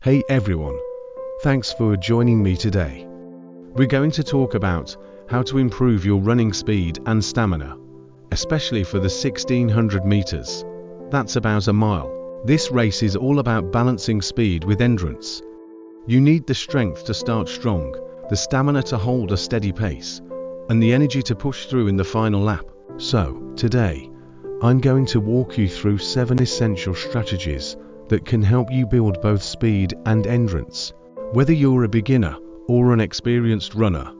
Hey everyone, thanks for joining me today. We're going to talk about how to improve your running speed and stamina, especially for the 1600 meters. That's about a mile. This race is all about balancing speed with endurance. You need the strength to start strong, the stamina to hold a steady pace, and the energy to push through in the final lap. So, today, I'm going to walk you through 7 essential strategies that can help you build both speed and endurance. Whether you're a beginner or an experienced runner,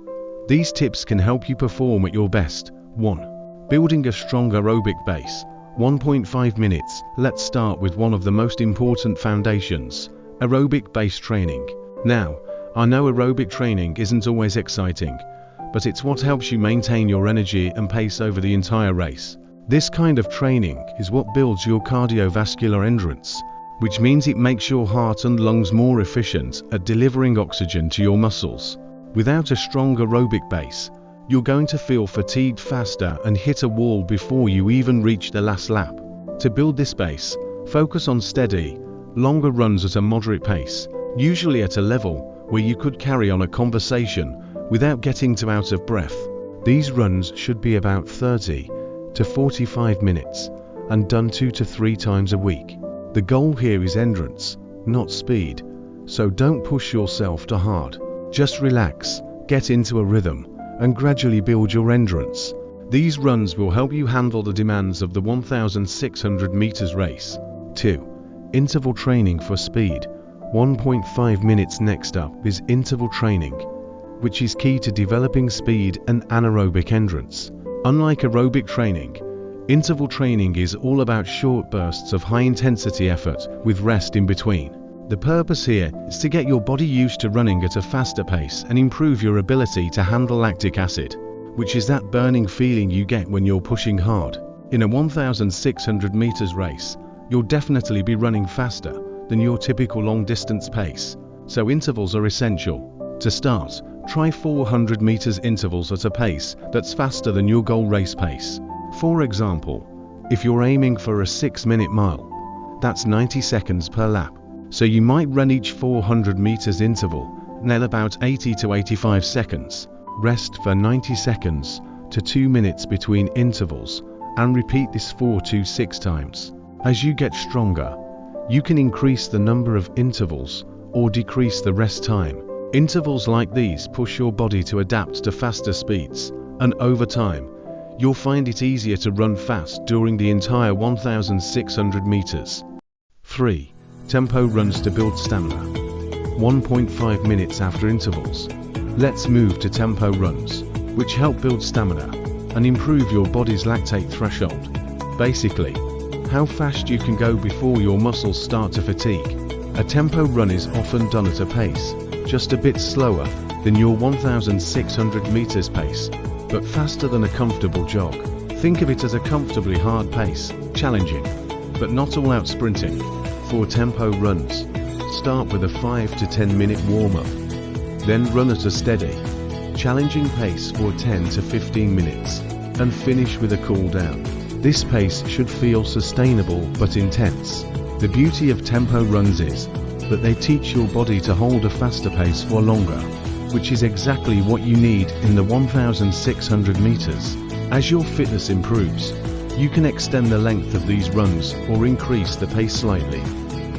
these tips can help you perform at your best. 1. Building a strong aerobic base. 1.5 minutes. Let's start with one of the most important foundations, aerobic base training. Now, I know aerobic training isn't always exciting, but it's what helps you maintain your energy and pace over the entire race. This kind of training is what builds your cardiovascular endurance, which means it makes your heart and lungs more efficient at delivering oxygen to your muscles. Without a strong aerobic base, you're going to feel fatigued faster and hit a wall before you even reach the last lap. To build this base, focus on steady, longer runs at a moderate pace, usually at a level where you could carry on a conversation without getting too out of breath. These runs should be about 30 to 45 minutes and done 2 to 3 times a week. The goal here is endurance, not speed, so don't push yourself too hard. Just relax, get into a rhythm, and gradually build your endurance. These runs will help you handle the demands of the 1600 meters race. 2. Interval training for speed. 1.5 minutes. Next up is interval training, which is key to developing speed and anaerobic endurance. Unlike aerobic training, interval training is all about short bursts of high-intensity effort with rest in between. The purpose here is to get your body used to running at a faster pace and improve your ability to handle lactic acid, which is that burning feeling you get when you're pushing hard. In a 1600 meters race, you'll definitely be running faster than your typical long-distance pace, so intervals are essential. To start, try 400 meters intervals at a pace that's faster than your goal race pace. For example, if you're aiming for a 6-minute mile, that's 90 seconds per lap. So you might run each 400 meters interval at about 80 to 85 seconds, rest for 90 seconds to 2 minutes between intervals, and repeat this 4 to 6 times. As you get stronger, you can increase the number of intervals or decrease the rest time. Intervals like these push your body to adapt to faster speeds, and over time, you'll find it easier to run fast during the entire 1600 meters. 3. Tempo runs to build stamina. 1.5 minutes after intervals. Let's move to tempo runs, which help build stamina and improve your body's lactate threshold. Basically, how fast you can go before your muscles start to fatigue. A tempo run is often done at a pace just a bit slower than your 1600 meters pace, but faster than a comfortable jog. Think of it as a comfortably hard pace, challenging, but not all out sprinting. For tempo runs, start with a 5 to 10 minute warm-up, then run at a steady, challenging pace for 10 to 15 minutes, and finish with a cool down. This pace should feel sustainable but intense. The beauty of tempo runs is that they teach your body to hold a faster pace for longer, which is exactly what you need in the 1600 meters. As your fitness improves, you can extend the length of these runs or increase the pace slightly,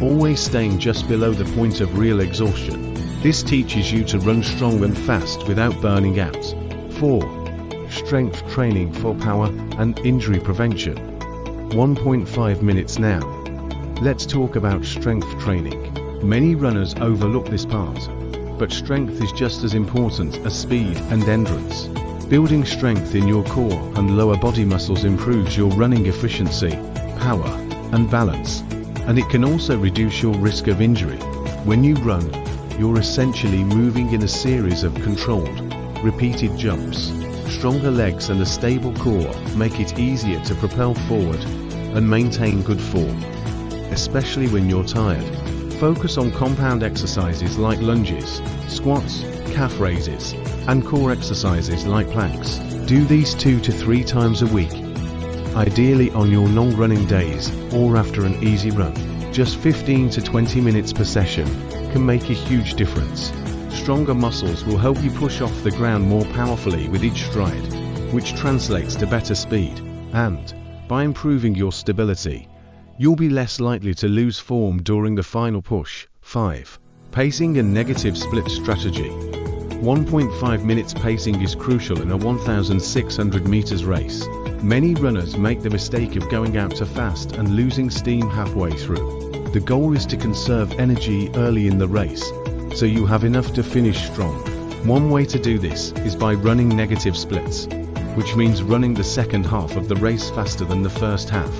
always staying just below the point of real exhaustion. This teaches you to run strong and fast without burning out. 4. Strength training for power and injury prevention. 1.5 minutes now. Let's talk about strength training. Many runners overlook this part, but strength is just as important as speed and endurance. Building strength in your core and lower body muscles improves your running efficiency, power, and balance, and it can also reduce your risk of injury. When you run, you're essentially moving in a series of controlled, repeated jumps. Stronger legs and a stable core make it easier to propel forward and maintain good form, especially when you're tired. Focus on compound exercises like lunges, squats, calf raises, and core exercises like planks. Do these 2 to 3 times a week, ideally on your long running days or after an easy run. Just 15 to 20 minutes per session, can make a huge difference. Stronger muscles will help you push off the ground more powerfully with each stride, which translates to better speed, and, by improving your stability, you'll be less likely to lose form during the final push. 5. Pacing and negative split strategy. 1.5 minutes pacing is crucial in a 1,600 meters race. Many runners make the mistake of going out too fast and losing steam halfway through. The goal is to conserve energy early in the race, so you have enough to finish strong. One way to do this is by running negative splits, which means running the second half of the race faster than the first half.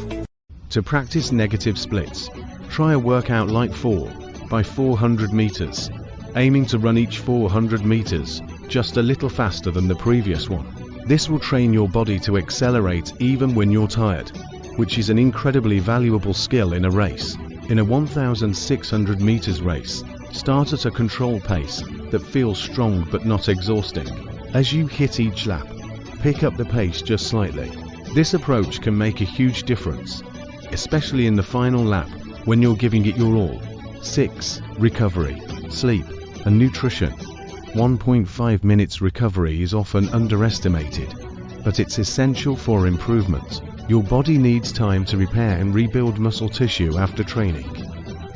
To practice negative splits, try a workout like 4 by 400 meters, aiming to run each 400 meters just a little faster than the previous one. This will train your body to accelerate even when you're tired, which is an incredibly valuable skill in a race. In a 1,600 meters race, start at a controlled pace that feels strong but not exhausting. As you hit each lap, pick up the pace just slightly. This approach can make a huge difference, especially in the final lap when you're giving it your all. 6. Recovery, sleep, and nutrition. 1.5 minutes recovery is often underestimated, but it's essential for improvement. Your body needs time to repair and rebuild muscle tissue after training,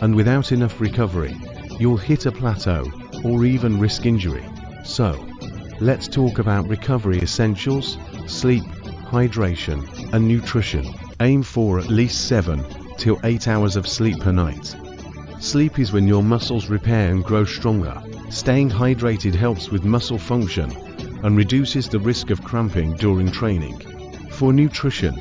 and without enough recovery, you'll hit a plateau or even risk injury. So, let's talk about recovery essentials: sleep, hydration, and nutrition. Aim for at least 7 to 8 hours of sleep per night. Sleep is when your muscles repair and grow stronger. Staying hydrated helps with muscle function and reduces the risk of cramping during training. For nutrition,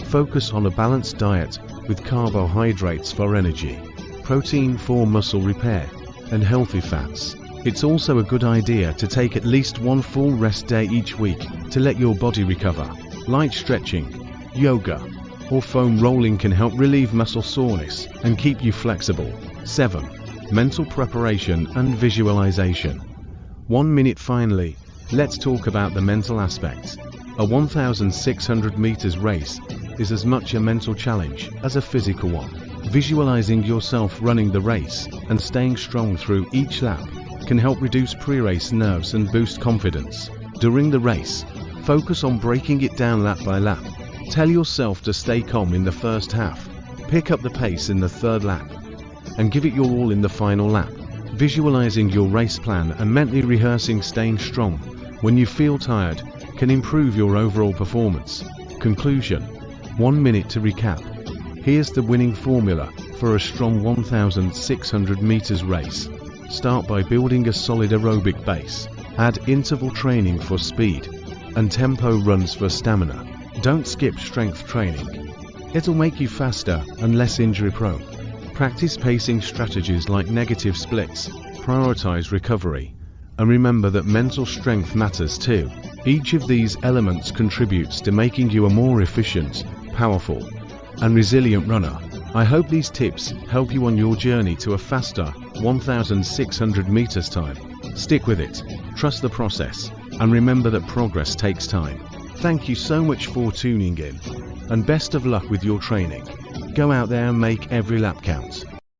focus on a balanced diet with carbohydrates for energy, protein for muscle repair, and healthy fats. It's also a good idea to take at least 1 full rest day each week to let your body recover. Light stretching, yoga, or foam rolling can help relieve muscle soreness and keep you flexible. 7. Mental preparation and visualization. 1 minute. Finally, let's talk about the mental aspects. A 1,600 meters race is as much a mental challenge as a physical one. Visualizing yourself running the race and staying strong through each lap can help reduce pre-race nerves and boost confidence. During the race, focus on breaking it down lap by lap. Tell yourself to stay calm in the first half, pick up the pace in the third lap, and give it your all in the final lap. Visualizing your race plan and mentally rehearsing staying strong when you feel tired can improve your overall performance. Conclusion. 1 minute to recap. Here's the winning formula for a strong 1,600 meters race. Start by building a solid aerobic base. Add interval training for speed and tempo runs for stamina. Don't skip strength training. It'll make you faster and less injury prone. Practice pacing strategies like negative splits, prioritize recovery, and remember that mental strength matters too. Each of these elements contributes to making you a more efficient, powerful, and resilient runner. I hope these tips help you on your journey to a faster 1,600 meters time. Stick with it, trust the process, and remember that progress takes time. Thank you so much for tuning in, and best of luck with your training. Go out there and make every lap count.